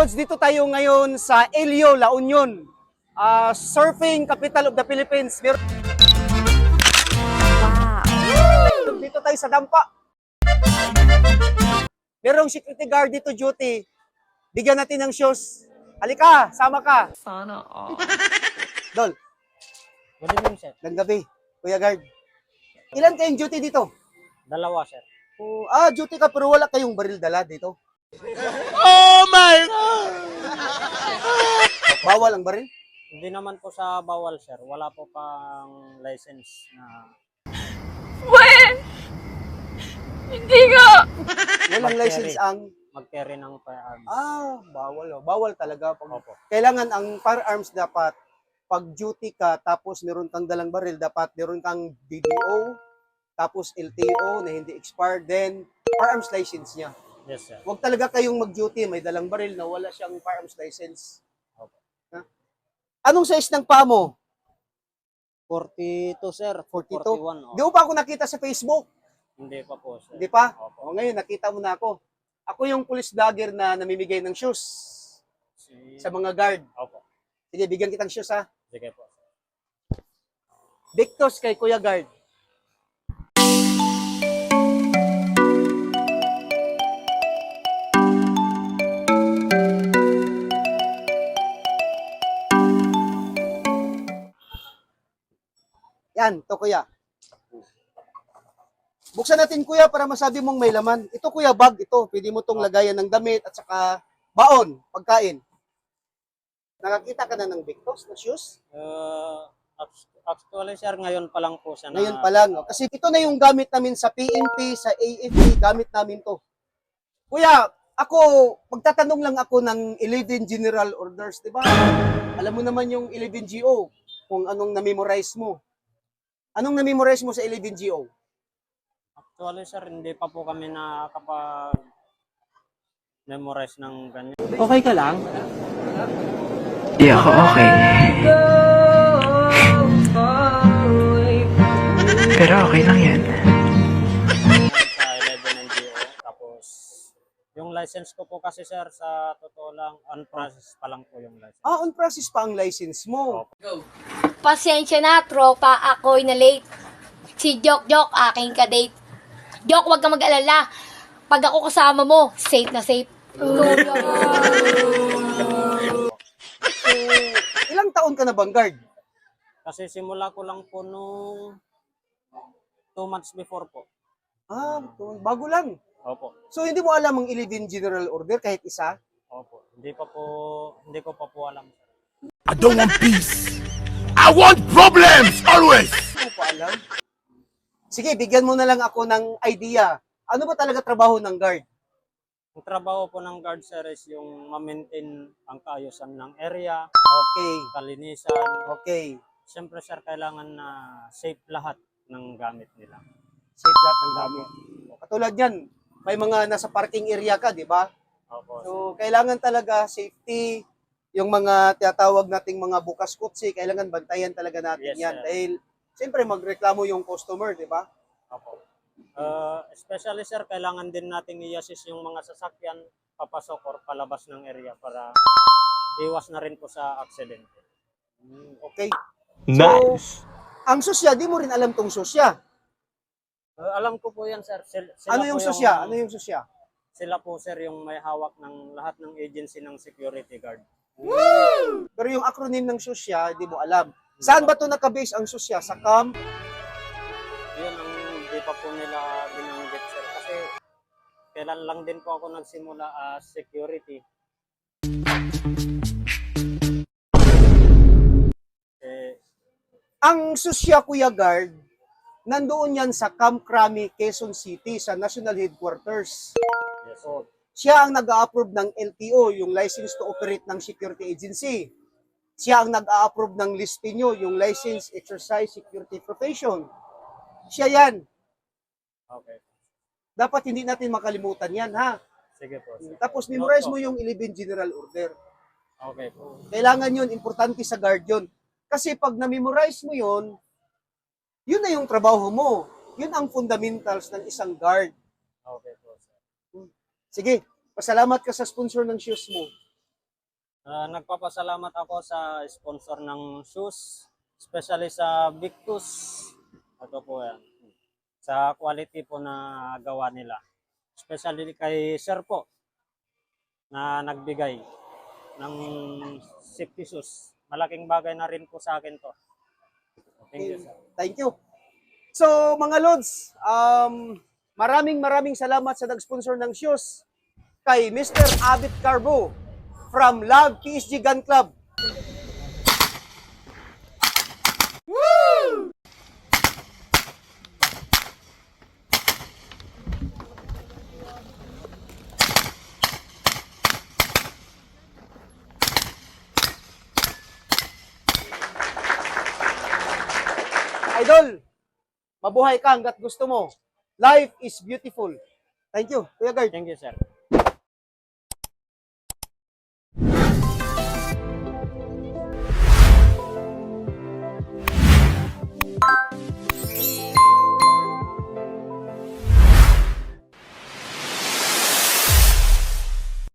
Lods, dito tayo ngayon sa Elio, La Union. Surfing capital of the Philippines. Dito tayo sa Dampa. Merong security guard dito duty. Bigyan natin ng shoes. Halika, sama ka. Sana all. Dol, Good evening, sir. ng gabi. Kuya guard. Ilan kayong duty dito? Dalawa, sir. Duty ka pero wala kayong baril dala dito. Oh my God! Bawal ang baril? Hindi naman po sa bawal, sir. Wala po pang license na When? Hindi nga! Walang Mag-carry. license ang... mag-carry ng firearms. Bawal. Bawal talaga. Opo. Kailangan ang firearms dapat pag duty ka tapos meron kang dalang baril, dapat meron kang DDO, tapos LTO na hindi expired, then firearms license niya. Yes, sir. Huwag talaga kayong mag-duty, may dalang baril na wala siyang firearms license. Opo. Ha? Anong size ng paa mo? 42, sir. 42? 41. Di mo pa ako nakita sa Facebook? Hindi pa po, sir. Hindi pa? Opo. Ngayon, nakita mo na ako. Ako yung police vlogger na namimigay ng shoes sa mga guard. Opo. Sige, bigyan kitang shoes ha. Sige po, sir. Victos kay Kuya Guard. Yan, to kuya. Buksan natin kuya para masabi mong may laman. Ito kuya, bag ito. Pwede mo tong lagayan ng damit at saka baon, pagkain. Nakakita ka na ng Victos na shoes? Actually, sir, ngayon pa lang po siya na... Ngayon pa lang. No? Kasi ito na yung gamit namin sa PNP, sa AFP, gamit namin to. Kuya, ako, magtatanong lang ako ng 11 General Orders, di ba? Alam mo naman yung 11 GO, kung anong na-memorize mo. Anong na-memorize mo sa 11 GO? Actually, sir, hindi pa po kami nakakapag-memorize ng ganyan. Okay ka lang? Di ako okay. Pero okay lang yan. Sa 11 NGO. Tapos, yung license ko po kasi, sir, sa totoo lang, unprocessed pa lang po yung license. On process pa ang license mo. Pasensya na, tropa, ako'y na late. Si Jok, aking kadate. Jok, huwag kang mag-alala. Pag ako kasama mo, safe na safe. So, ilang taon ka na bang guard? Kasi simula ko lang po nung 2 months before po. Bago lang. Opo. So, hindi mo alam ang 11 General Order kahit isa? Opo. Hindi ko pa po alam. I don't want peace. I want problems always. Hindi mo pa alam? Sige, bigyan mo na lang ako ng idea. Ano ba talaga trabaho ng guard? Ang trabaho po ng guard, sir, is yung ma-maintain ang kaayusan ng area, Okay. kalinisan. Okay. Siyempre, sir, kailangan na safe lahat ng gamit nila. Safe lahat ng gamit. Katulad yan, may mga nasa parking area ka, di ba? Opo. So, kailangan talaga safety, yung mga tinatawag nating mga bukas kutsi, kailangan bantayan talaga natin Yes, yan. sir. Dahil, siyempre, magreklamo yung customer, di ba? Opo. Especially, sir, kailangan din nating i-assist yung mga sasakyan papasok or palabas ng area para iwas na rin po sa accident. Okay. Nice. Ang susya, di mo rin alam tong susya. Alam ko po yan, sir. Sila Ano yung po susya? Ano yung susya? Sila po, sir, yung may hawak ng lahat ng agency ng security guard. Pero yung acronym ng susya, di mo alam. Saan ba to nakabase ang susya? Sa camp? Yun ang hindi pa po nila binanggit, sir. Kasi kailan lang din po ako nagsimula as security. Ang susya, Kuya Guard, nandoon yan sa Camp Crami, Quezon City, sa National Headquarters. Yes, sir. So, siya ang nag-a-approve ng LTO, yung License to Operate ng Security Agency. Siya ang nag-a-approve ng LISPINO, yung License Exercise Security Profession. Siya yan. Okay. Dapat hindi natin makalimutan yan, ha? Sige po, sir. Tapos memorize mo yung 11 General Order. Okay po. Kailangan yun, importante sa guard yun. Kasi pag na-memorize mo yun, yun na yung trabaho mo. Yun ang fundamentals ng isang guard. Okay po, sir. Sige, pasalamat ka sa sponsor ng shoes mo. Nagpapasalamat ako sa sponsor ng shoes, especially sa Victus. Ito po yan. Sa quality po na gawa nila. Especially kay Sir po na nagbigay ng safety shoes. Malaking bagay na rin po sa akin to. Thank you, sir. Thank you. So, mga Lods, maraming salamat sa nag-sponsor ng shoes kay Mr. Abit Carbo from Love PSG Gun Club. Idol, mabuhay ka hanggat gusto mo. Life is beautiful. Thank you, Kuya Guard. Thank you, sir.